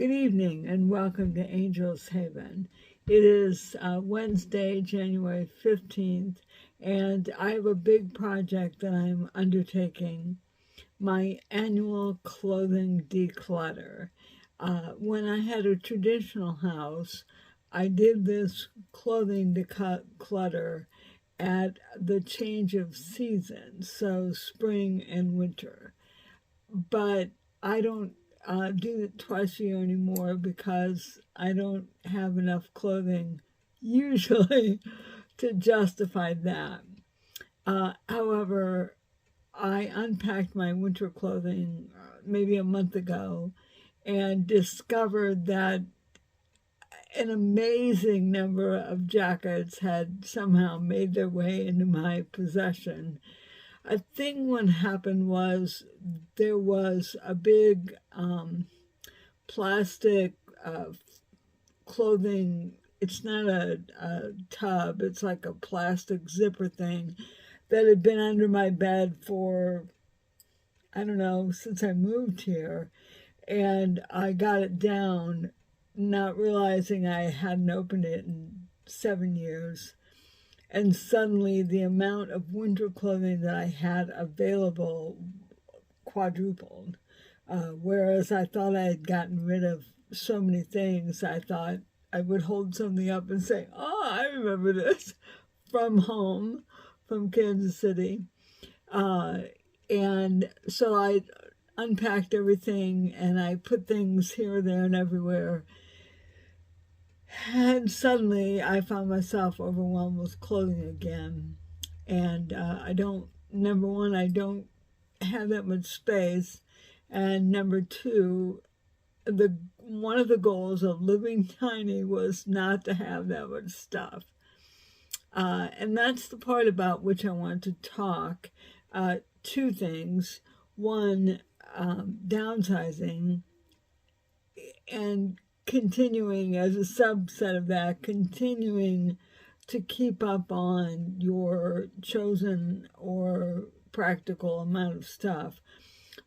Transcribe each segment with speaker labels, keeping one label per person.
Speaker 1: Good evening and welcome to Angel's Haven. It is Wednesday, January 15th, and I have a big project that I'm undertaking, my annual clothing declutter. When I had a traditional house, I did this clothing declutter at the change of seasons, so spring and winter. But I don't do it twice a year anymore because I don't have enough clothing usually to justify that. However, I unpacked my winter clothing maybe a month ago and discovered that an amazing number of jackets had somehow made their way into my possession. I think what happened was there was a big plastic clothing. It's not a tub, it's like a plastic zipper thing that had been under my bed for, I don't know, since I moved here. And I got it down, not realizing I hadn't opened it in 7 years. And suddenly the amount of winter clothing that I had available quadrupled. Whereas I thought I had gotten rid of so many things, I thought I would hold something up and say, oh, I remember this from home, from Kansas City. And so I unpacked everything and I put things here, there, and everywhere. And suddenly I found myself overwhelmed with clothing again. And number one, I don't have that much space. And number two, one of the goals of living tiny was not to have that much stuff. And that's the part about which I want to talk. Two things. One, downsizing, and continuing as a subset of that, continuing to keep up on your chosen or practical amount of stuff.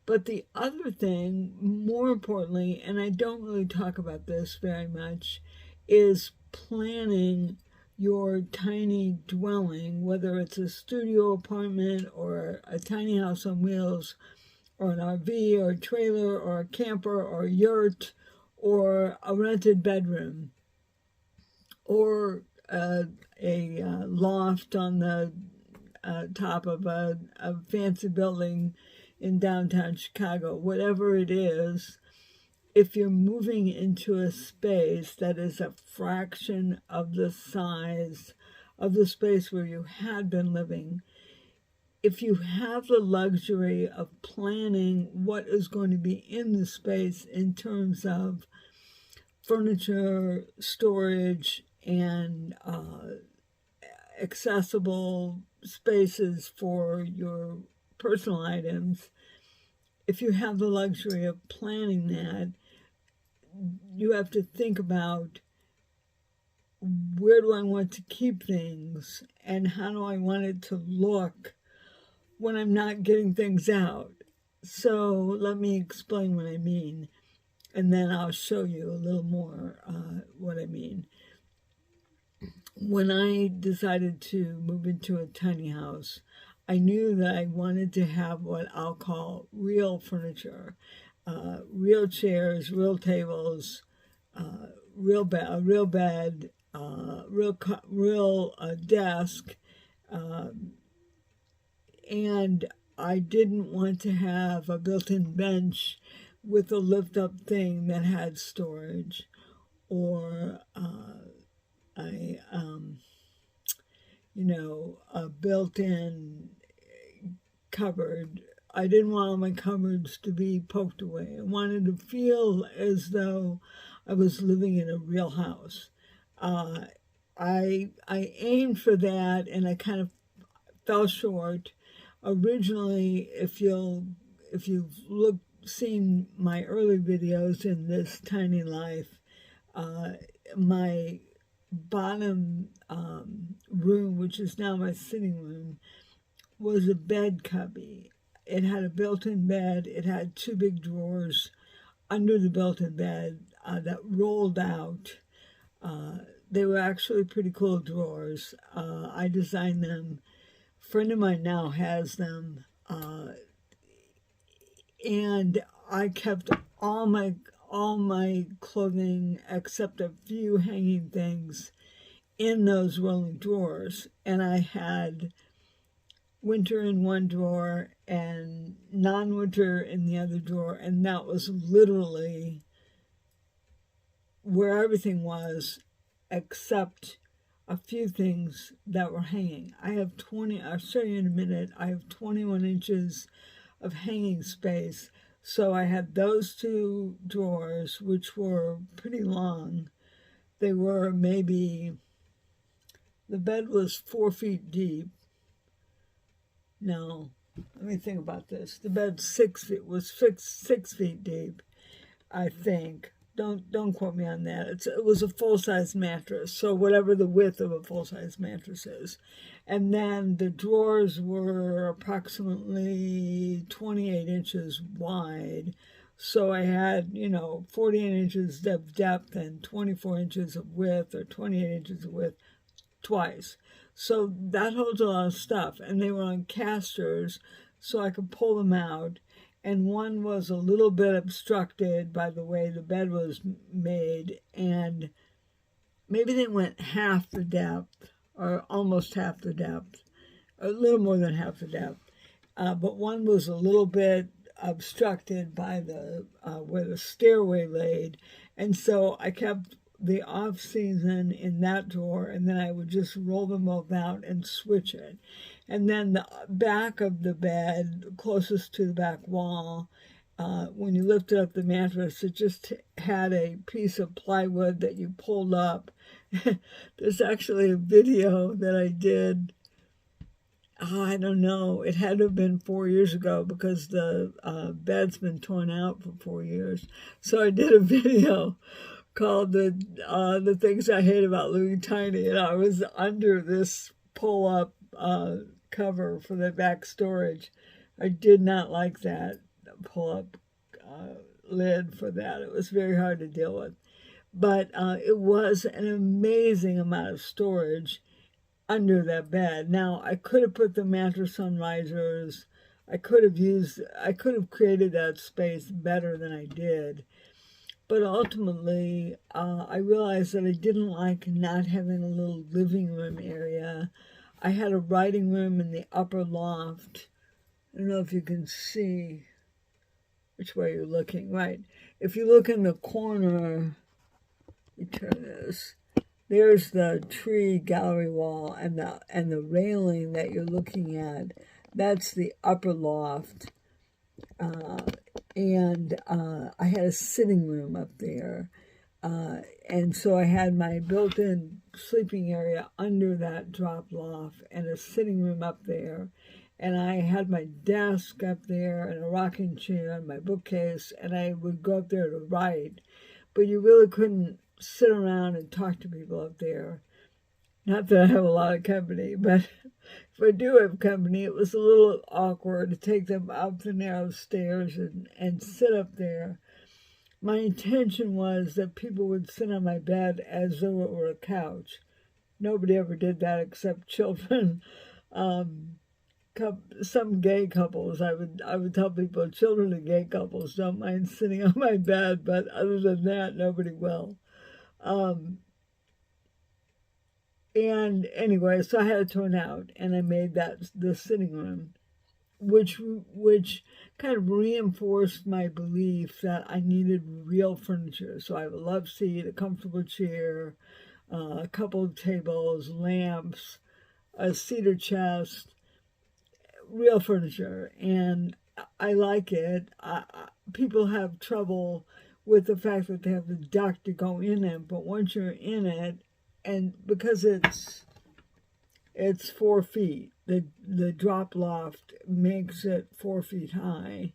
Speaker 1: But the other thing, more importantly, and I don't really talk about this very much, is planning your tiny dwelling, whether it's a studio apartment or a tiny house on wheels or an RV or a trailer or a camper or a yurt or a rented bedroom or a loft on the top of a fancy building in downtown Chicago. Whatever it is, if you're moving into a space that is a fraction of the size of the space where you had been living, if you have the luxury of planning what is going to be in the space in terms of furniture, storage, and accessible spaces for your personal items, if you have the luxury of planning that, you have to think about, where do I want to keep things and how do I want it to look when I'm not getting things out. So let me explain what I mean, and then I'll show you a little more what I mean. When I decided to move into a tiny house, I knew that I wanted to have what I'll call real furniture, real chairs, real tables, real bed, real desk, and I didn't want to have a built-in bench with a lift-up thing that had storage, or a built-in cupboard. I didn't want all my cupboards to be poked away. I wanted to feel as though I was living in a real house. I aimed for that, and I kind of fell short. Originally, if you've seen my early videos in this tiny life, my bottom room, which is now my sitting room, was a bed cubby. It had a built-in bed. It had two big drawers under the built-in bed. that rolled out. They were actually pretty cool drawers. I designed them. A friend of mine now has them. And I kept all my clothing except a few hanging things in those rolling drawers. And I had winter in one drawer and non-winter in the other drawer, and that was literally where everything was except a few things that were hanging. I'll show you in a minute, I have 21 inches of hanging space. So I had those two drawers, which were pretty long. They were maybe, the bed was 4 feet deep. No, let me think about this. The bed was 6 feet deep, I think. Don't quote me on that. It was a full-size mattress, so whatever the width of a full-size mattress is. And then the drawers were approximately 28 inches wide. So I had, 48 inches of depth and 24 inches of width, or 28 inches of width twice. So that holds a lot of stuff. And they were on casters, so I could pull them out. And one was a little bit obstructed by the way the bed was made, and maybe they went half the depth, or almost half the depth, a little more than half the depth. But one was a little bit obstructed by the where the stairway laid, and so I kept the off season in that drawer, and then I would just roll them both out and switch it. And then the back of the bed, closest to the back wall, when you lifted up the mattress, it just had a piece of plywood that you pulled up. There's actually a video that I did, I don't know, it had to have been 4 years ago because the bed's been torn out for 4 years. So I did a video called the Things I Hate About Living Tiny, and I was under this pull-up cover for the back storage. I did not like that pull-up lid for that. It was very hard to deal with. But it was an amazing amount of storage under that bed. Now, I could have put the mattress on risers. I could have created that space better than I did. But ultimately, I realized that I didn't like not having a little living room area. I had a writing room in the upper loft. I don't know if you can see which way you're looking. Right. If you look in the corner, you turn this. There's the tree gallery wall, and the railing that you're looking at. That's the upper loft. And I had a sitting room up there. And so I had my built-in sleeping area under that drop loft and a sitting room up there. And I had my desk up there and a rocking chair and my bookcase, and I would go up there to write. But you really couldn't sit around and talk to people up there. Not that I have a lot of company, but if I do have company, it was a little awkward to take them up the narrow stairs and sit up there. My intention was that people would sit on my bed as though it were a couch. Nobody ever did that except children. Some gay couples, I would tell people, children and gay couples don't mind sitting on my bed, but other than that, nobody will. And anyway, so I had it torn out, and I made that the sitting room, which kind of reinforced my belief that I needed real furniture. So I have a love seat, a comfortable chair, a couple of tables, lamps, a cedar chest, real furniture, and I like it. People have trouble with the fact that they have the duct to go in it, but once you're in it, and because it's 4 feet, the drop loft makes it 4 feet high.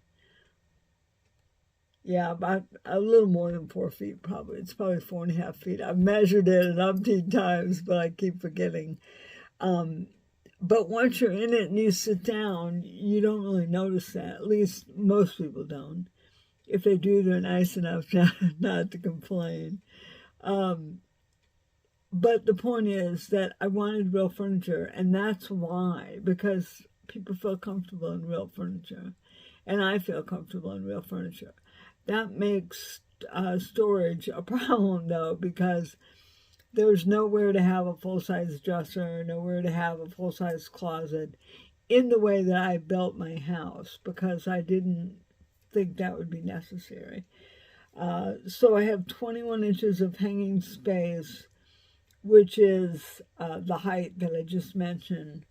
Speaker 1: Yeah, about a little more than 4 feet probably. It's probably 4.5 feet. I've measured it an umpteen times, but I keep forgetting. But once you're in it and you sit down, you don't really notice that. At least most people don't. if they do, they're nice enough not to complain. But the point is that I wanted real furniture, and that's why, because people feel comfortable in real furniture, and I feel comfortable in real furniture. That makes storage a problem, though, because there's nowhere to have a full-size dresser, nowhere to have a full-size closet in the way that I built my house, because I didn't think that would be necessary. So I have 21 inches of hanging space, which is the height that I just mentioned.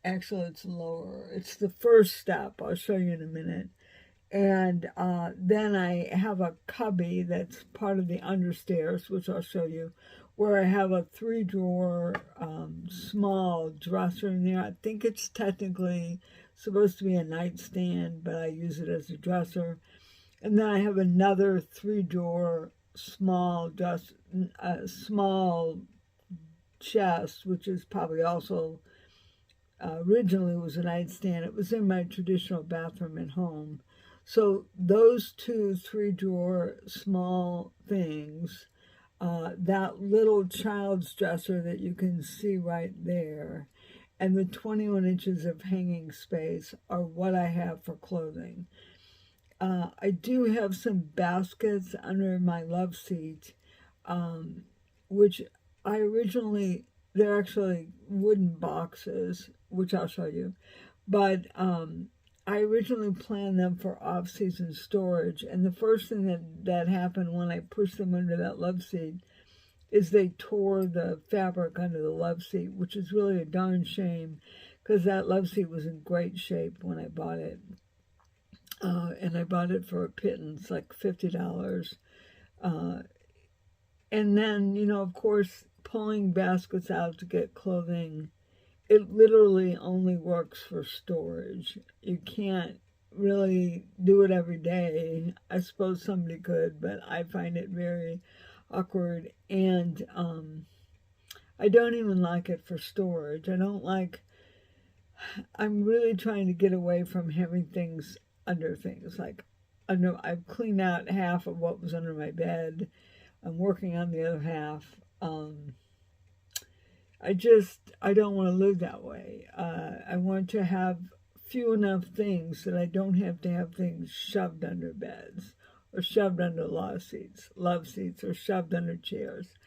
Speaker 1: Actually, it's lower. It's the first step. I'll show you in a minute. And then I have a cubby that's part of the understairs, which I'll show you, where I have a 3-drawer small dresser in there. I think it's technically supposed to be a nightstand, but I use it as a dresser. And then I have another 3-drawer small chest, which is probably also originally was a nightstand. It was in my traditional bathroom at home. So those 2 3-drawer small things, that little child's dresser that you can see right there, and the 21 inches of hanging space are what I have for clothing. I do have some baskets under my love seat, which they're actually wooden boxes, which I'll show you. But I originally planned them for off-season storage. And the first thing that happened when I pushed them under that love seat is they tore the fabric under the love seat, which is really a darn shame, because that love seat was in great shape when I bought it. And I bought it for a pittance, like $50. And then, of course, pulling baskets out to get clothing, it literally only works for storage. You can't really do it every day. I suppose somebody could, but I find it very awkward. And I don't even like it for storage. I'm really trying to get away from having things under things. Like, I've cleaned out half of what was under my bed. I'm working on the other half. I don't want to live that way. I want to have few enough things that I don't have to have things shoved under beds or shoved under love seats, or shoved under chairs.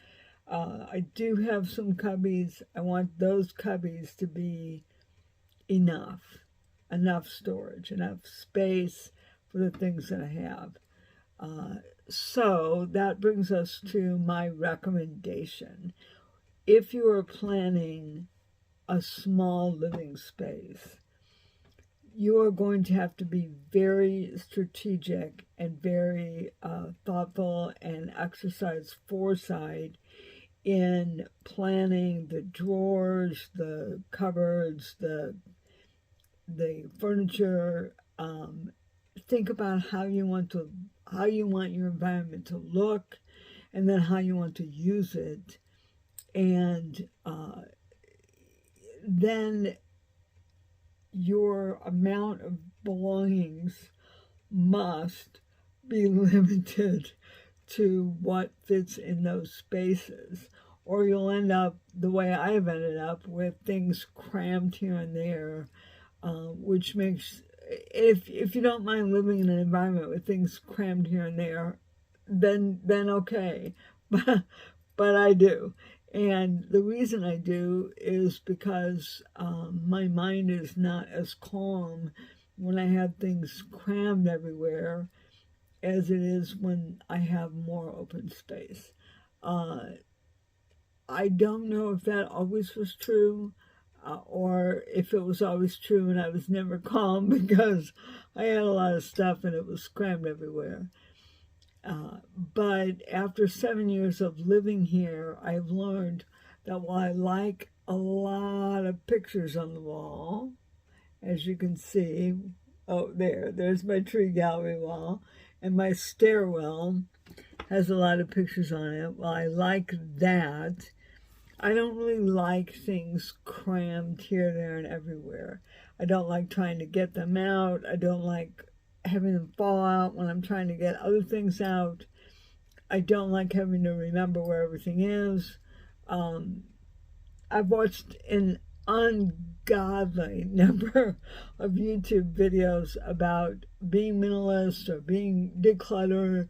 Speaker 1: I do have some cubbies. I want those cubbies to be enough storage, enough space for the things that I have. So that brings us to my recommendation. If you are planning a small living space, you are going to have to be very strategic and very thoughtful and exercise foresight in planning the drawers, the cupboards, the furniture. Think about how you want your environment to look, and then how you want to use it, and then your amount of belongings must be limited to what fits in those spaces, or you'll end up the way I've ended up, with things crammed here and there, which makes, if you don't mind living in an environment with things crammed here and there, then okay, but I do. And the reason I do is because my mind is not as calm when I have things crammed everywhere as it is when I have more open space. I don't know if that always was true, or if it was always true and I was never calm because I had a lot of stuff and it was crammed everywhere. But after 7 years of living here, I've learned that while I like a lot of pictures on the wall, as you can see, there's my tree gallery wall, and my stairwell has a lot of pictures on it. While I like that, I don't really like things crammed here, there, and everywhere. I don't like trying to get them out. I don't like having them fall out when I'm trying to get other things out. I don't like having to remember where everything is. Um, I've watched an ungodly number of YouTube videos about being minimalist or being declutter.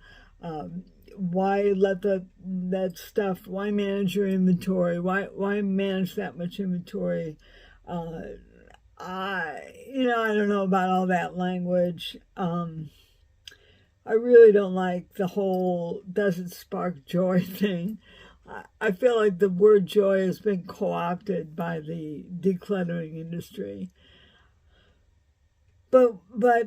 Speaker 1: Why let that stuff? Why manage your inventory? Why manage that much inventory? I don't know about all that language. I really don't like the whole "does it spark joy" thing. I feel like the word joy has been co-opted by the decluttering industry. But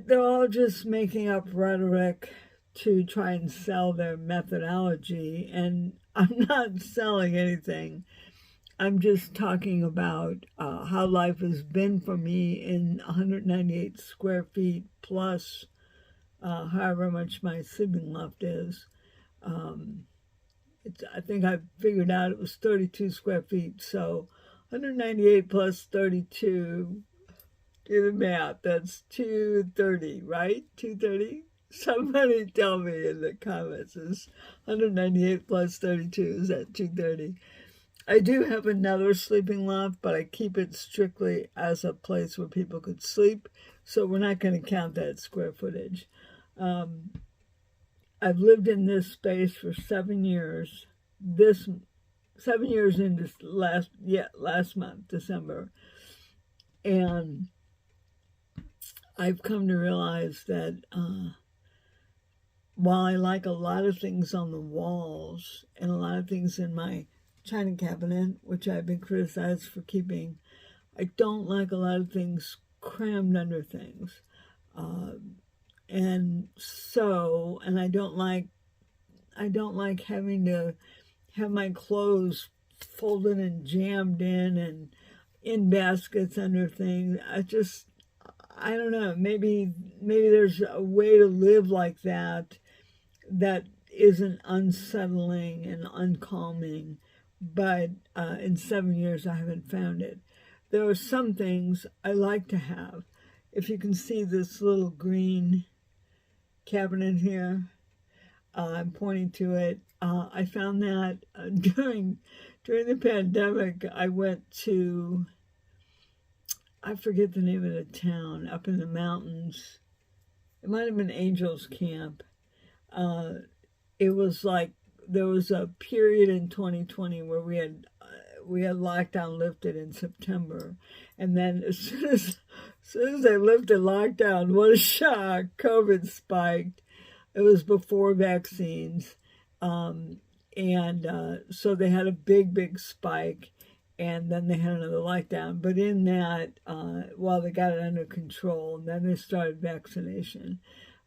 Speaker 1: they're all just making up rhetoric to try and sell their methodology, and I'm not selling anything. I'm just talking about how life has been for me in 198 square feet plus however much my sleeping loft is. I think I figured out it was 32 square feet, so 198 plus 32, do the math, that's 230, right? 230? Somebody tell me in the comments, is 198 plus 32, is that 230? I do have another sleeping loft, but I keep it strictly as a place where people could sleep, so we're not going to count that square footage. I've lived in this space for 7 years. 7 years in this last month, December. And I've come to realize that while I like a lot of things on the walls and a lot of things in my china cabinet, which I've been criticized for keeping, I don't like a lot of things crammed under things. And I don't like having to have my clothes folded and jammed in baskets under things. I don't know, maybe there's a way to live like that isn't unsettling and uncalming, but in 7 years I haven't found it. There are some things I like to have. If you can see this little green cabinet here, I'm pointing to it. I found that during the pandemic. I went to, I forget the name of the town up in the mountains. It might have been Angels Camp. It was like there was a period in 2020 where we had lockdown lifted in September, and then as soon as they lifted lockdown, what a shock! COVID spiked. It was before vaccines, so they had a big spike, and then they had another lockdown. But in that, while they got it under control, and then they started vaccination.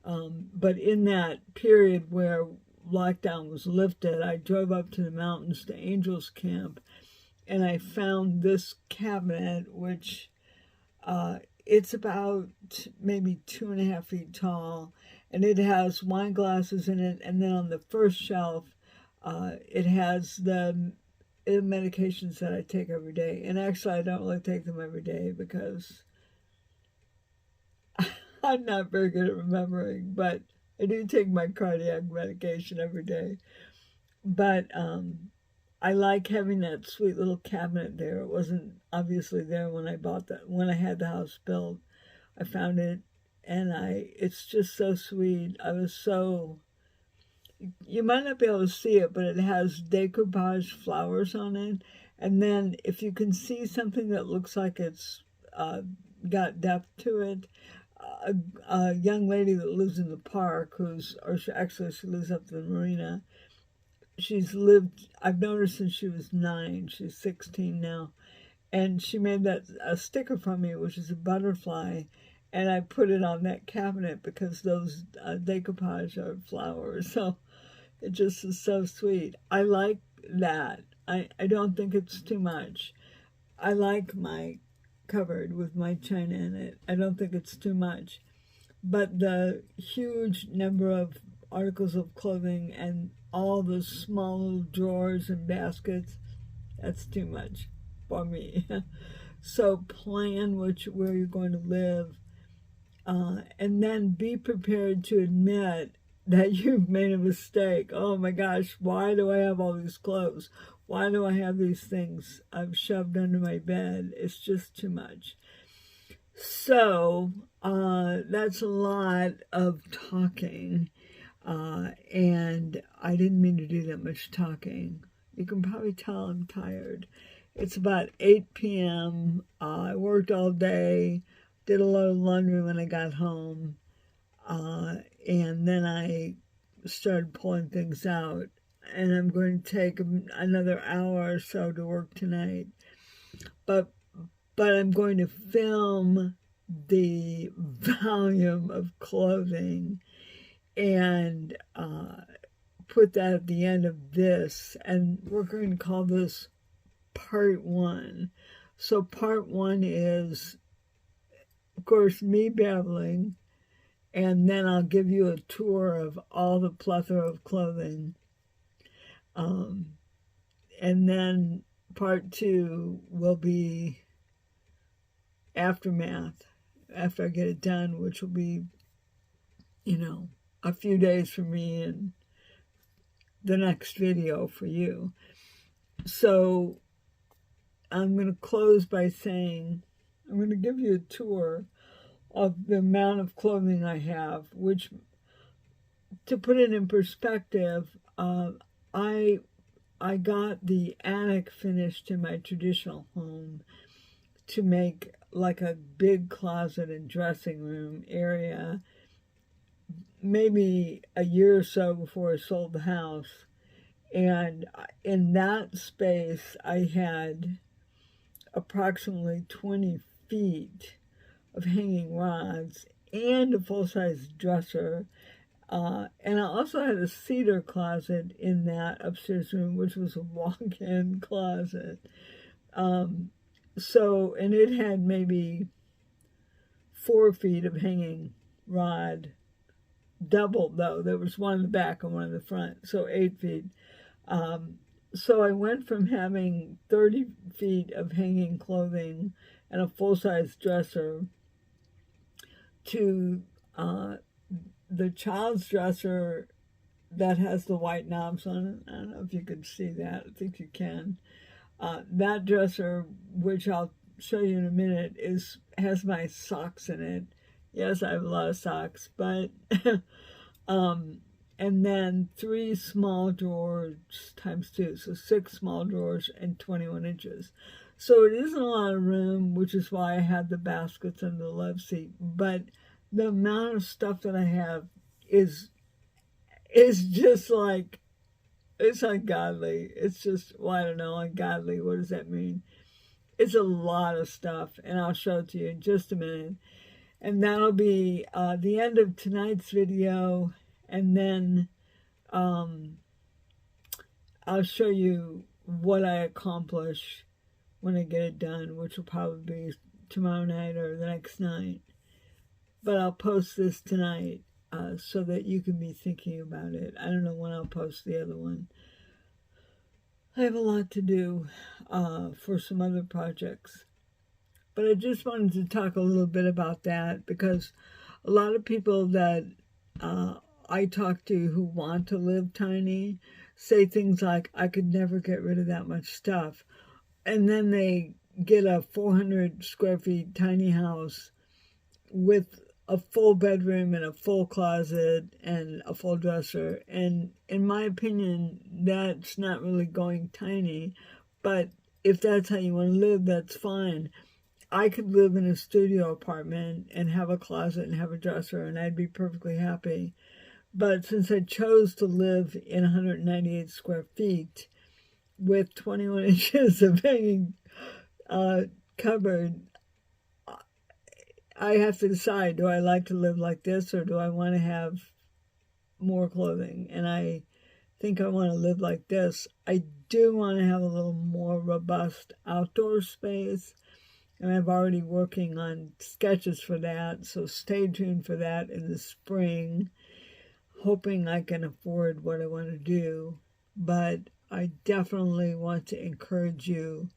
Speaker 1: But in that period where lockdown was lifted, I drove up to the mountains to Angels Camp, and I found this cabinet, which it's about maybe 2.5 feet tall, and it has wine glasses in it, and then on the first shelf, it has the medications that I take every day. And actually, I don't really take them every day because I'm not very good at remembering, but I do take my cardiac medication every day. But I like having that sweet little cabinet there. It wasn't obviously there when when I had the house built. I found it, and it's just so sweet. You might not be able to see it, but it has decoupage flowers on it. And then if you can see something that looks like it's got depth to it, a young lady that lives in the park, she lives up the marina. I've known her since she was 9. She's 16 now. And she made a sticker for me, which is a butterfly. And I put it on that cabinet because those decoupage are flowers. So it just is so sweet. I like that. I don't think it's too much. I like my cupboard with my china in it. I don't think it's too much. But the huge number of articles of clothing and all the small little drawers and baskets, that's too much for me. So plan where you're going to live. and then be prepared to admit that you've made a mistake. Oh my gosh, why do I have all these clothes? Why do I have these things I've shoved under my bed? It's just too much. So that's a lot of talking, and I didn't mean to do that much talking. You can probably tell I'm tired. It's about 8 p.m. I worked all day, did a lot of laundry when I got home, and then I started pulling things out. And I'm going to take another hour or so to work tonight. But I'm going to film the volume of clothing and put that at the end of this. And we're going to call this Part One. So Part One is, of course, me babbling. And then I'll give you a tour of all the plethora of clothing. And then Part Two will be aftermath after I get it done, which will be, a few days for me and the next video for you. So I'm going to close by saying I'm going to give you a tour of the amount of clothing I have, which, to put it in perspective, I got the attic finished in my traditional home to make like a big closet and dressing room area maybe a year or so before I sold the house. And in that space, I had approximately 20 feet of hanging rods and a full-size dresser. And I also had a cedar closet in that upstairs room, which was a walk-in closet. And it had maybe 4 feet of hanging rod, doubled though. There was one in the back and one in the front, so 8 feet. So I went from having 30 feet of hanging clothing and a full-size dresser to the child's dresser that has the white knobs on it. I don't know if you can see that. I think you can. That dresser, which I'll show you in a minute, has my socks in it. Yes, I have a lot of socks, but and then 3 small drawers times 2, so 6 small drawers and 21 inches. So it isn't a lot of room, which is why I had the baskets under the love seat. But the amount of stuff that I have is just like, it's ungodly. It's just, well, I don't know, ungodly. What does that mean? It's a lot of stuff, and I'll show it to you in just a minute. And that'll be the end of tonight's video, and then I'll show you what I accomplish when I get it done, which will probably be tomorrow night or the next night. But I'll post this tonight so that you can be thinking about it. I don't know when I'll post the other one. I have a lot to do for some other projects. But I just wanted to talk a little bit about that, because a lot of people that I talk to who want to live tiny say things like, I could never get rid of that much stuff. And then they get a 400 square feet tiny house with a full bedroom and a full closet and a full dresser. And in my opinion, that's not really going tiny. But if that's how you want to live, that's fine. I could live in a studio apartment and have a closet and have a dresser, and I'd be perfectly happy. But since I chose to live in 198 square feet with 21 inches of hanging cupboard, I have to decide, do I like to live like this, or do I want to have more clothing? And I think I want to live like this. I do want to have a little more robust outdoor space, and I'm already working on sketches for that, so stay tuned for that in the spring, hoping I can afford what I want to do. But I definitely want to encourage you,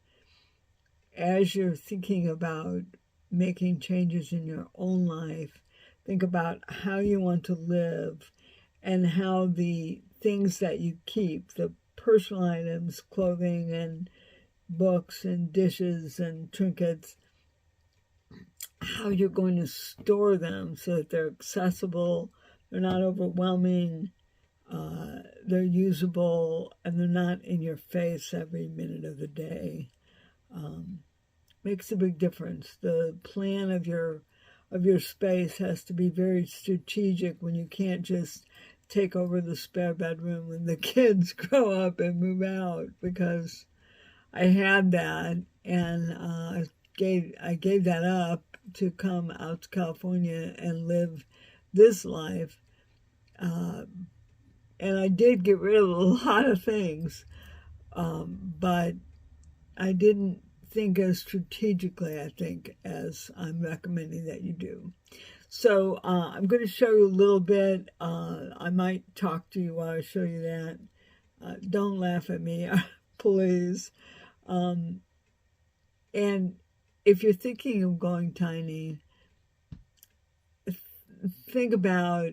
Speaker 1: as you're thinking about making changes in your own life, think about how you want to live and how the things that you keep, the personal items, clothing and books and dishes and trinkets, how you're going to store them so that they're accessible, they're not overwhelming, they're usable, and they're not in your face every minute of the day. Makes a big difference. The plan of your space has to be very strategic when you can't just take over the spare bedroom when the kids grow up and move out, because I had that, and I gave that up to come out to California and live this life. And I did get rid of a lot of things, but I didn't think as strategically, I think, as I'm recommending that you do. So I'm going to show you a little bit. I might talk to you while I show you that. Don't laugh at me, please. And if you're thinking of going tiny, think about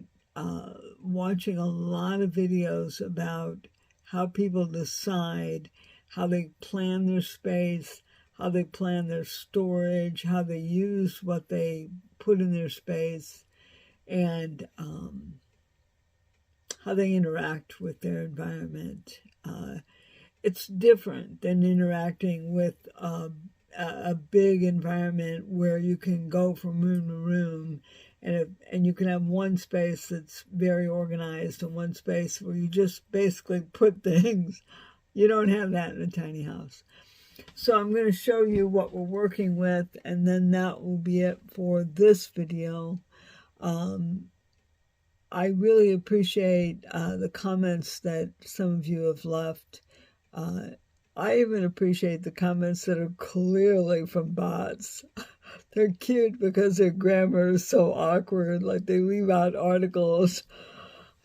Speaker 1: watching a lot of videos about how people decide, how they plan their space, how they plan their storage, how they use what they put in their space, and how they interact with their environment. It's different than interacting with a big environment where you can go from room to room, and you can have one space that's very organized and one space where you just basically put things. You don't have that in a tiny house. So I'm going to show you what we're working with, and then that will be it for this video. I really appreciate the comments that some of you have left. I even appreciate the comments that are clearly from bots. They're cute because their grammar is so awkward, like they leave out articles.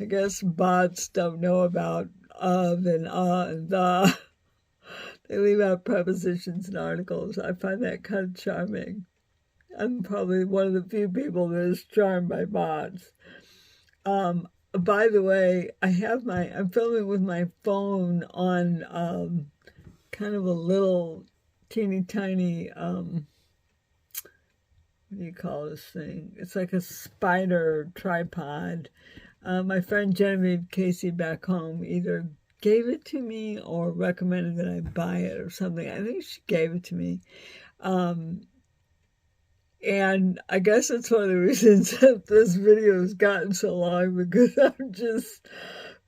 Speaker 1: I guess bots don't know about of and and the. They leave out prepositions and articles. I find that kind of charming. I'm probably one of the few people that is charmed by bots. By the way, I'm filming with my phone on kind of a little teeny tiny, what do you call this thing? It's like a spider tripod. My friend Genevieve Casey back home either gave it to me or recommended that I buy it or something. I think she gave it to me. And I guess that's one of the reasons that this video has gotten so long, because I'm just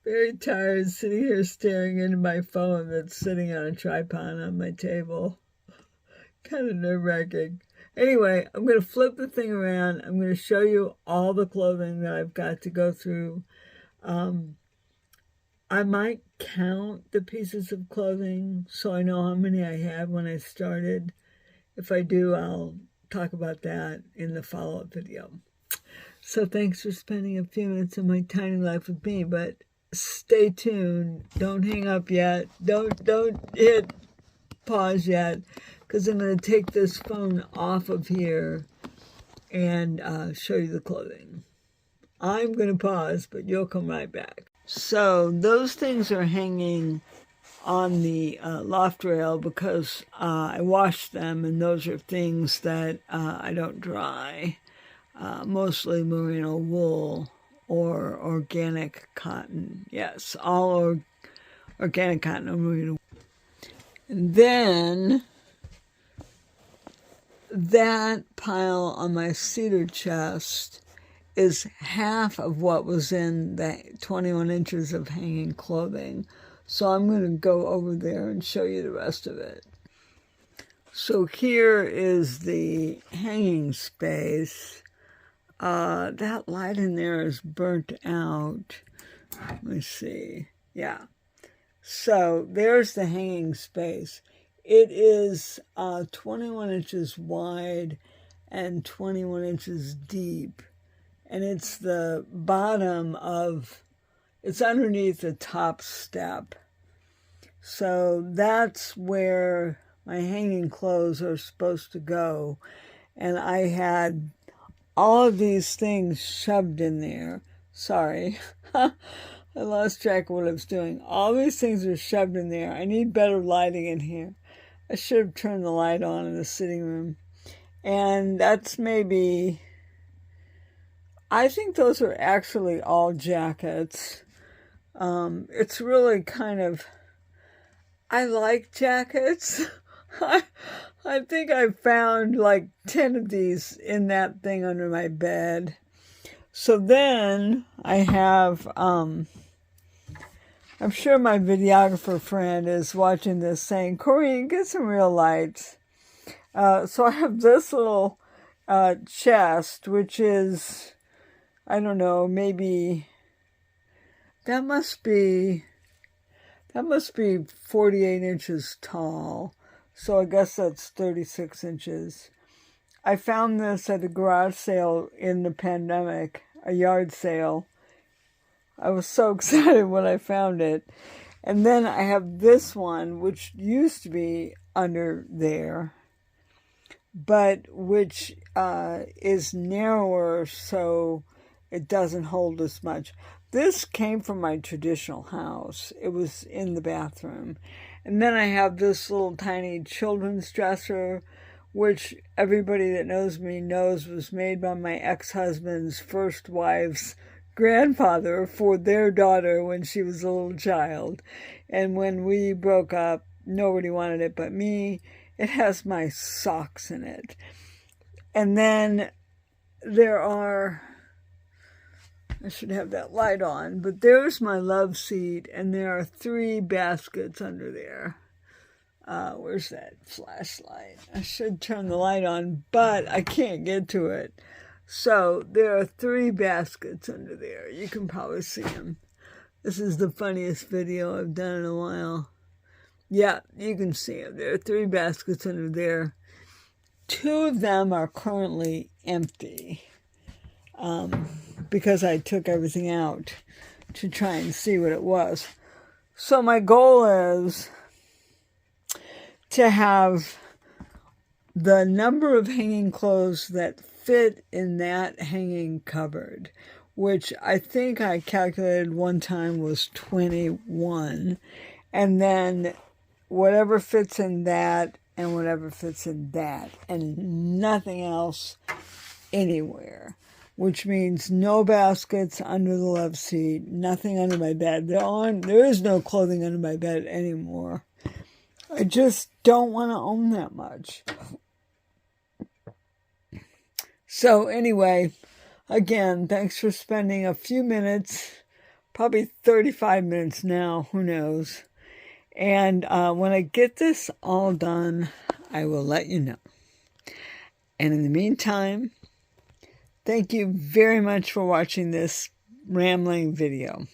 Speaker 1: very tired sitting here staring into my phone that's sitting on a tripod on my table. Kind of nerve-wracking. Anyway, I'm going to flip the thing around. I'm going to show you all the clothing that I've got to go through. I might count the pieces of clothing so I know how many I had when I started. If I do, I'll talk about that in the follow-up video. So thanks for spending a few minutes of my tiny life with me, but stay tuned. Don't hang up yet. Don't hit pause yet, because I'm going to take this phone off of here and show you the clothing. I'm going to pause, but you'll come right back. So those things are hanging on the loft rail because I washed them, and those are things that I don't dry, mostly merino wool or organic cotton. Yes, all organic cotton or merino wool. And then that pile on my cedar chest is half of what was in the 21 inches of hanging clothing. So I'm going to go over there and show you the rest of it. So here is the hanging space. That light in there is burnt out. Let me see. Yeah. So there's the hanging space. It is 21 inches wide and 21 inches deep. And it's the bottom of, it's underneath the top step. So that's where my hanging clothes are supposed to go. And I had all of these things shoved in there. Sorry. I lost track of what I was doing. All these things are shoved in there. I need better lighting in here. I should have turned the light on in the sitting room. And that's maybe, I think those are actually all jackets. It's really kind of, I like jackets. I think I found like 10 of these in that thing under my bed. So then I have, I'm sure my videographer friend is watching this saying, Corrine, get some real lights. So I have this little chest, which is, I don't know, maybe, that must be 48 inches tall. So I guess that's 36 inches. I found this at a garage sale in the pandemic, a yard sale. I was so excited when I found it. And then I have this one, which used to be under there, but which is narrower, so it doesn't hold as much. This came from my traditional house. It was in the bathroom. And then I have this little tiny children's dresser, which everybody that knows me knows was made by my ex-husband's first wife's grandfather for their daughter when she was a little child. And when we broke up, nobody wanted it but me. It has my socks in it. And then there are, I should have that light on, but there's my love seat, and there are 3 baskets under there. Where's that flashlight? I should turn the light on, but I can't get to it. So there are 3 baskets under there. You can probably see them. This is the funniest video I've done in a while. Yeah, you can see them. There are 3 baskets under there. 2 of them are currently empty. Because I took everything out to try and see what it was. So my goal is to have the number of hanging clothes that fit in that hanging cupboard, which I think I calculated one time was 21. And then whatever fits in that and whatever fits in that, and nothing else anywhere. Which means no baskets under the love seat, nothing under my bed. There is no clothing under my bed anymore. I just don't want to own that much. So anyway, again, thanks for spending a few minutes, probably 35 minutes now, who knows. And when I get this all done, I will let you know. And in the meantime, thank you very much for watching this rambling video.